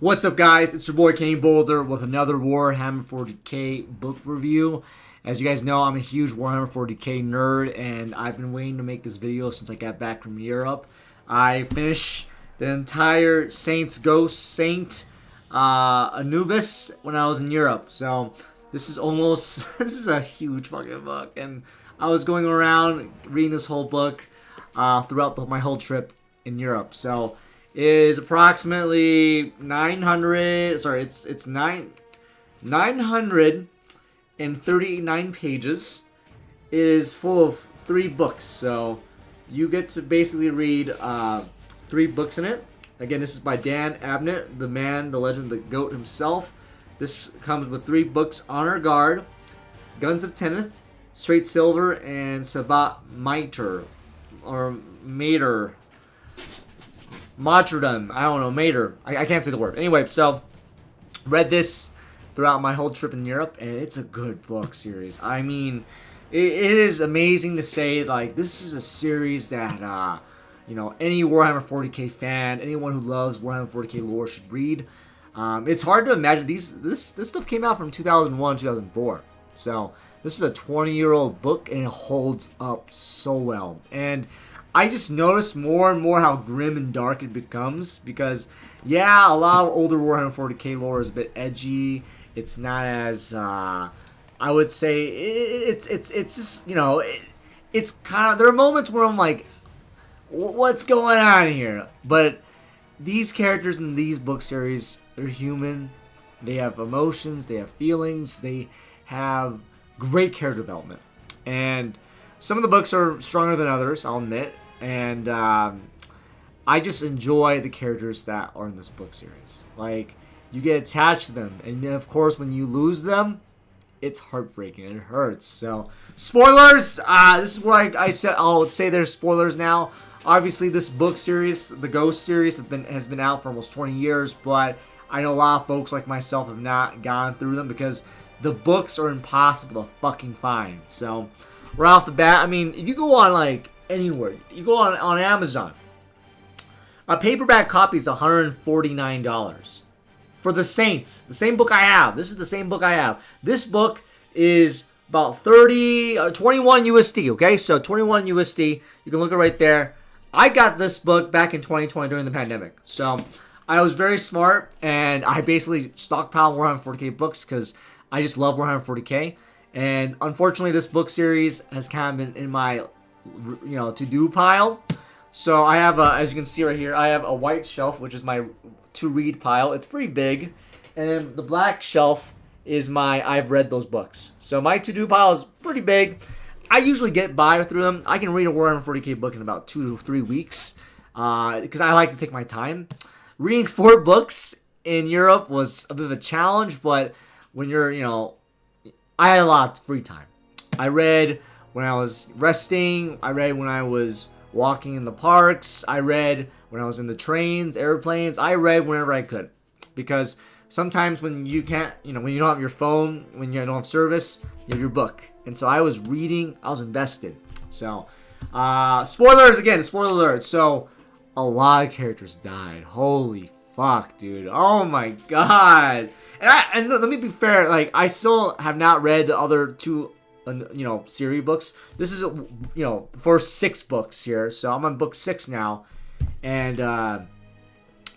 What's up, guys? It's your boy Kenny Boulder with another Warhammer 40K book review. As you guys know, I'm a huge Warhammer 40K nerd, and I've been waiting to make this video since I got back from Europe. I finished the entire Saint Omnibus when I was in Europe. So this is this is a huge fucking book, and I was going around reading this whole book throughout my whole trip in Europe. So it is approximately 939 pages. It is full of 3 books, so you get to basically read 3 books in it. Again, this is by Dan Abnett, the man, the legend, the GOAT himself. This comes with 3 books: Honor Guard, Guns of Teneth, Straight Silver, and Sabat Mater, or Mater. Martyrdom. I don't know. Mater. I can't say the word. Anyway, so read this throughout my whole trip in Europe, and it's a good book series. I mean, it is amazing to say, like, this is a series that, any Warhammer 40K fan, anyone who loves Warhammer 40K lore should read. It's hard to imagine. This stuff came out from 2001, 2004. So this is a 20-year-old book, and it holds up so well. And I just noticed more and more how grim and dark it becomes because, yeah, a lot of older Warhammer 40K lore is a bit edgy. It's not as, I would say, it's just, it's kind of, there are moments where I'm like, what's going on here? But these characters in these book series, they're human. They have emotions. They have feelings. They have great character development. And some of the books are stronger than others, I'll admit. And I just enjoy the characters that are in this book series. Like, you get attached to them. And then, of course, when you lose them, it's heartbreaking. It hurts. So, spoilers! This is where I said, I'll say there's spoilers now. Obviously, this book series, the Ghost series, has been out for almost 20 years. But I know a lot of folks like myself have not gone through them because the books are impossible to fucking find. So, right off the bat, I mean, if you go on, like, anywhere, you go on Amazon, a paperback copy is $149 for the Saints, the same book I have. This is the same book I have. This book is about 21 USD. Okay, so 21 USD. You can look it right there. I got this book back in 2020 during the pandemic, so I was very smart, and I basically stockpiled Warhammer 40K books because I just love Warhammer 40K. And unfortunately, this book series has kind of been in my to-do pile. So I have, as you can see right here, I have a white shelf, which is my to-read pile. It's pretty big. And then the black shelf is my I've read those books. So my to-do pile is pretty big. I usually get by through them. I can read a Warhammer 40K book in about 2 to 3 weeks because I like to take my time. Reading 4 books in Europe was a bit of a challenge, but when you're, I had a lot of free time. I read when I was resting. I read when I was walking in the parks. I read when I was in the trains, airplanes. I read whenever I could. Because sometimes when you can't, when you don't have your phone, when you don't have service, you have your book. And so I was reading. I was invested. So, spoilers again. Spoiler alert. So, a lot of characters died. Holy fuck, dude. Oh my god. And let me be fair. Like, I still have not read the other 2 series books. This is, for 6 books here. So I'm on book 6 now. And,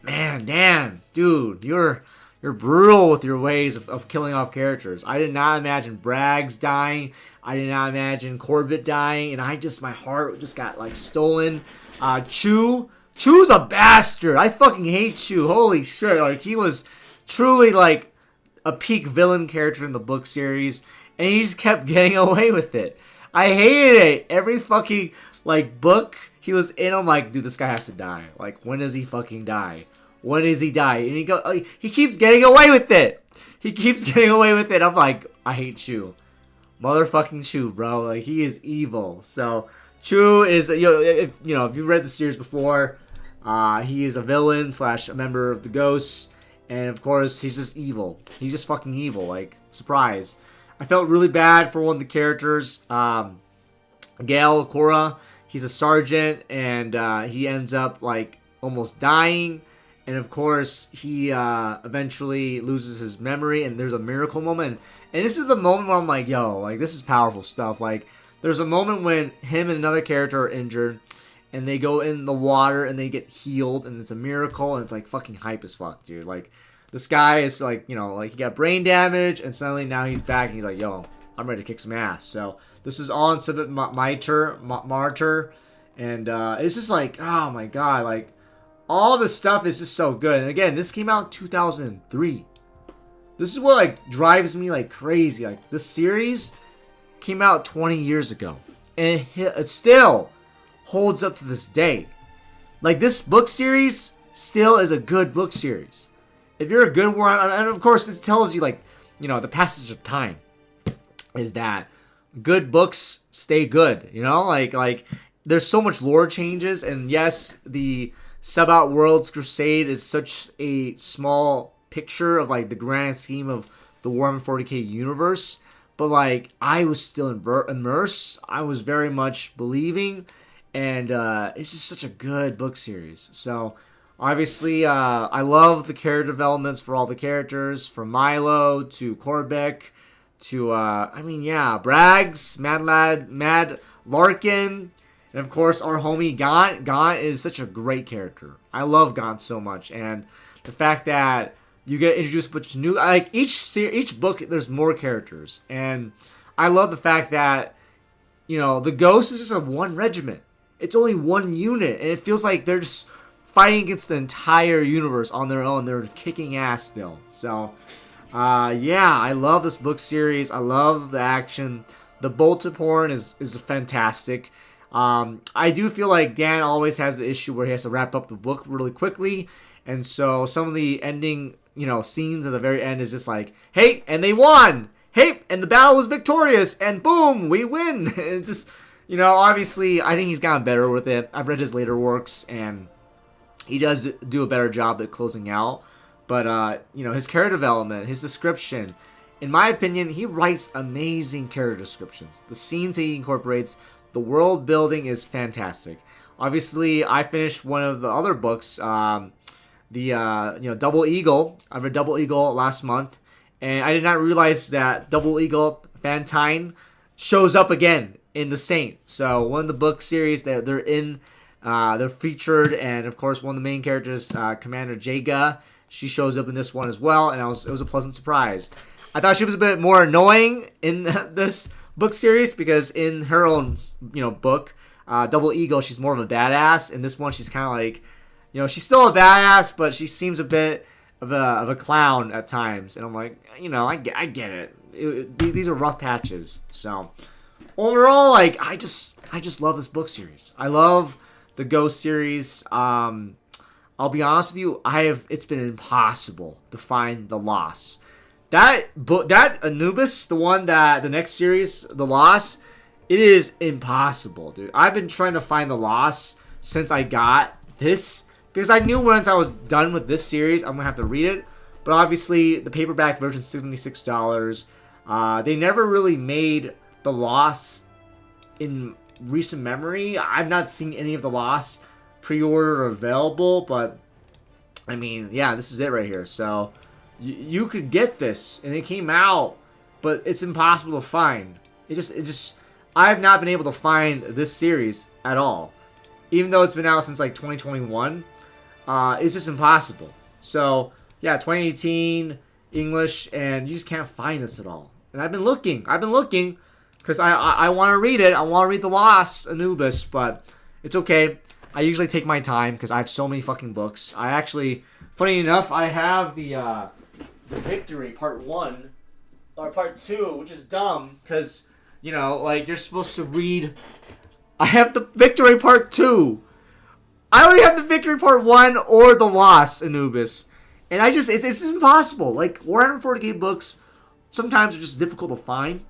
man, Dan, dude, you're brutal with your ways of killing off characters. I did not imagine Bragg's dying. I did not imagine Corbett dying. And my heart just got, like, stolen. Chew's a bastard. I fucking hate Chew. Holy shit. Like, he was truly, like, a peak villain character in the book series. And he just kept getting away with it. I hated it. Every fucking, book he was in, I'm like, dude, this guy has to die. Like, when does he fucking die? When does he die? And he keeps getting away with it. He keeps getting away with it. I'm like, I hate Chew. Motherfucking Chew, bro. Like, he is evil. So, Chew is, if you've read the series before, he is a villain / a member of the Ghosts. And, of course, he's just evil. He's just fucking evil. Like, surprise. I felt really bad for one of the characters, Gale Cora. He's a sergeant, and he ends up, almost dying. And of course, he eventually loses his memory, and there's a miracle moment. And this is the moment where I'm like, yo, like, this is powerful stuff. Like, there's a moment when him and another character are injured, and they go in the water, and they get healed, and it's a miracle, and it's, like, fucking hype as fuck, dude. Like, this guy is, like, you know, like, he got brain damage, and suddenly now he's back, and he's like, yo, I'm ready to kick some ass. So, this is all in Civic Martyr, and it's just like, oh my god, like, all the stuff is just so good. And again, this came out in 2003. This is what, like, drives me like crazy. Like, this series came out 20 years ago, and it still holds up to this day. Like, this book series still is a good book series. If you're a good one, and of course it tells you, like, you know, the passage of time is that good books stay good, you know? Like there's so much lore changes, and yes, the Sub-Out Worlds Crusade is such a small picture of, like, the grand scheme of the Warhammer 40K universe, but, like, I was still immersed. I was very much believing, and it's just such a good book series. So, obviously, I love the character developments for all the characters, from Milo to Korbeck to, I mean, yeah, Braggs, Mad Larkin, and of course, our homie Gaunt. Gaunt is such a great character. I love Gaunt so much, and the fact that you get introduced to new, like, each book, there's more characters, and I love the fact that, you know, the Ghost is just a one regiment. It's only one unit, and it feels like they're just fighting against the entire universe on their own. They're kicking ass still. So, yeah, I love this book series. I love the action. The Bolted Porn is fantastic. I do feel like Dan always has the issue where he has to wrap up the book really quickly, and so some of the ending, you know, scenes at the very end is just like, hey, and they won! Hey, and the battle was victorious, and boom, we win! It's just, you know, obviously, I think he's gotten better with it. I've read his later works, and he does do a better job at closing out, but, you know, his character development, his description, in my opinion, he writes amazing character descriptions. The scenes he incorporates, the world building is fantastic. Obviously, I finished one of the other books, you know, Double Eagle. I read Double Eagle last month, and I did not realize that Double Eagle Fantine shows up again in The Saint. So one of the book series that they're in, they're featured, and of course one of the main characters, Commander Jaga, she shows up in this one as well, and it was a pleasant surprise. I thought she was a bit more annoying in this book series, because in her own, you know, book, Double Eagle, she's more of a badass. In this one, she's kind of like, you know, she's still a badass, but she seems a bit of a clown at times. And I'm like, you know, I get it. These are rough patches. So overall, like, I just love this book series. I love the Ghost series. I'll be honest with you, it's been impossible to find the Lost. That book, that Anubis, the next series, The Lost, it is impossible, dude. I've been trying to find The Lost since I got this, because I knew once I was done with this series, I'm going to have to read it. But obviously, the paperback version is $76. They never really made The Lost in recent memory. I've not seen any of The Lost pre-order or available, but, I mean, yeah, this is it right here. So you could get this, and it came out, but it's impossible to find. It just, I have not been able to find this series at all. Even though it's been out since, like, 2021, it's just impossible. So, yeah, 2018, English, and you just can't find this at all. And I've been looking, because I want to read it. I want to read The Lost Anubis, but it's okay. I usually take my time, because I have so many fucking books. I actually, funny enough, I have the Victory Part 1, or Part 2, which is dumb, because, you know, like, you're supposed to read. I have the Victory Part 2. I already have the Victory Part 1 or the Lost Anubis. And it's impossible. Like, Warhammer 40K books sometimes are just difficult to find.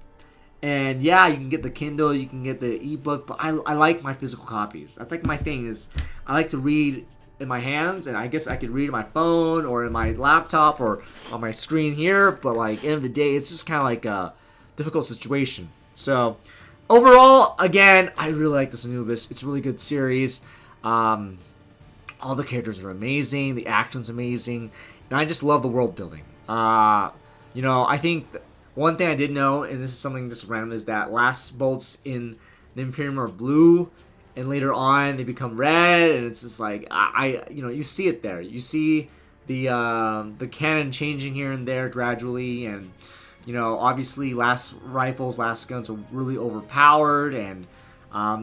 And yeah, you can get the Kindle, you can get the ebook, but I like my physical copies. That's like my thing, is I like to read in my hands, and I guess I could read on my phone or in my laptop or on my screen here, but like, end of the day, it's just kind of like a difficult situation. So overall, again, I really like this Anubis. It's a really good series. All the characters are amazing. The action's amazing. And I just love the world building. You know, I think one thing I did know, and this is something just random, is that last bolts in the Imperium are blue, and later on they become red, and it's just like you know, you see it there. You see the cannon changing here and there gradually, and you know, obviously last rifles, last guns are really overpowered, and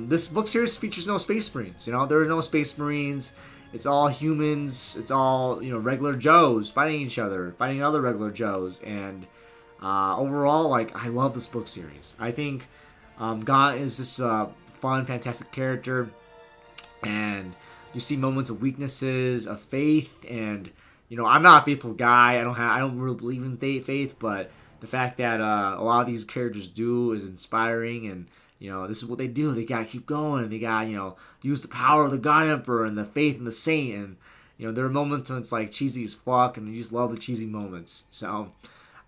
this book series features no Space Marines. You know, there are no Space Marines. It's all humans. It's all, you know, regular Joes fighting each other, fighting other regular Joes, and overall, like, I love this book series. I think Gaunt is just a fun, fantastic character, and you see moments of weaknesses, of faith, and you know, I'm not a faithful guy. I don't really believe in faith, but the fact that a lot of these characters do is inspiring, and you know, this is what they do. They gotta keep going. They gotta, you know, use the power of the God Emperor and the faith in the Saint, and you know, there are moments when it's like cheesy as fuck, and you just love the cheesy moments. So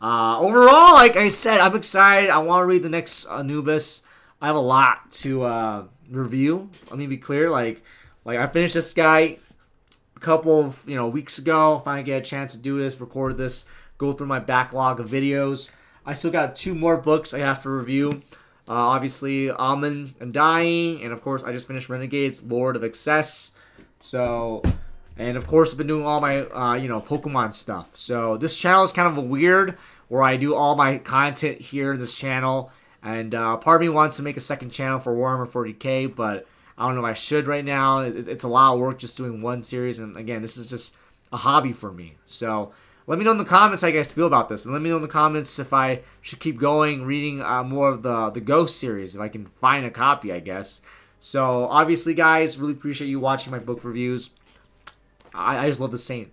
overall, like I said, I'm excited. I want to read the next Omnibus. I have a lot to review. Let me be clear. Like I finished this guy a couple of, you know, weeks ago. If I get a chance to do this, record this, go through my backlog of videos. I still got 2 more books I have to review. Obviously, Almond and Dying, and of course, I just finished Renegades, Lord of Excess. So, and of course, I've been doing all my, you know, Pokemon stuff. So, this channel is kind of a weird, where I do all my content here in this channel. And part of me wants to make a second channel for Warhammer 40K, but I don't know if I should right now. It's a lot of work just doing one series, and again, this is just a hobby for me. So, let me know in the comments how you guys feel about this. And let me know in the comments if I should keep going, reading more of the Ghost series, if I can find a copy, I guess. So, obviously, guys, really appreciate you watching my book reviews. I just love the Saint.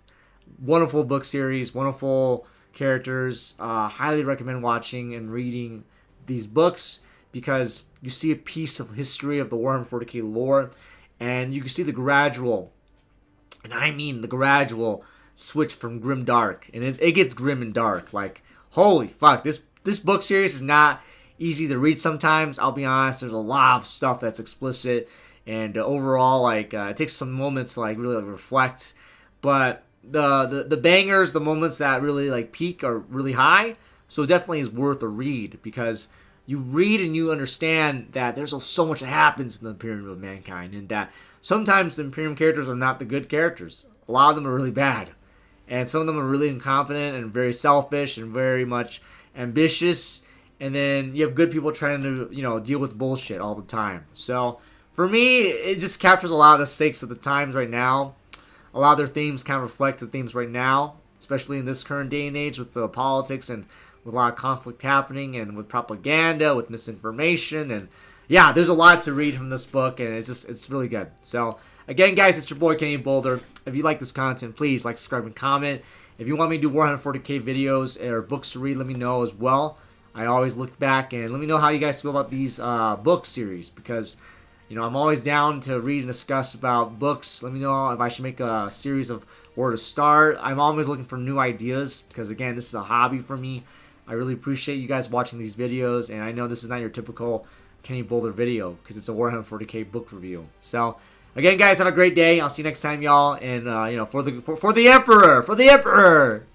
Wonderful book series, wonderful characters. Highly recommend watching and reading these books, because you see a piece of history of the Warhammer 40K lore, and you can see the gradual, and I mean the gradual, switch from grim dark, and it gets grim and dark. Like, holy fuck, this book series is not easy to read sometimes. I'll be honest, there's a lot of stuff that's explicit, and overall, like, it takes some moments to like really like, reflect, but the bangers, the moments that really like peak are really high, so it definitely is worth a read, because you read and you understand that there's so much that happens in the Imperium of Mankind, and that sometimes the Imperium characters are not the good characters. A lot of them are really bad. And some of them are really incompetent and very selfish and very much ambitious. And then you have good people trying to, you know, deal with bullshit all the time. So for me, it just captures a lot of the stakes of the times right now. A lot of their themes kind of reflect the themes right now, especially in this current day and age with the politics and with a lot of conflict happening, and with propaganda, with misinformation. And yeah, there's a lot to read from this book, and it's really good. So again, guys, it's your boy Kenny Boulder. If you like this content, please like, subscribe, and comment. If you want me to do Warhammer 40K videos or books to read, let me know as well. I always look back, and let me know how you guys feel about these book series, because you know, I'm always down to read and discuss about books. Let me know if I should make a series of where to start. I'm always looking for new ideas, because again, this is a hobby for me. I really appreciate you guys watching these videos, and I know this is not your typical Kenny Boulder video, because it's a Warhammer 40K book review. So again, guys, have a great day. I'll see you next time, y'all. And you know, for the Emperor,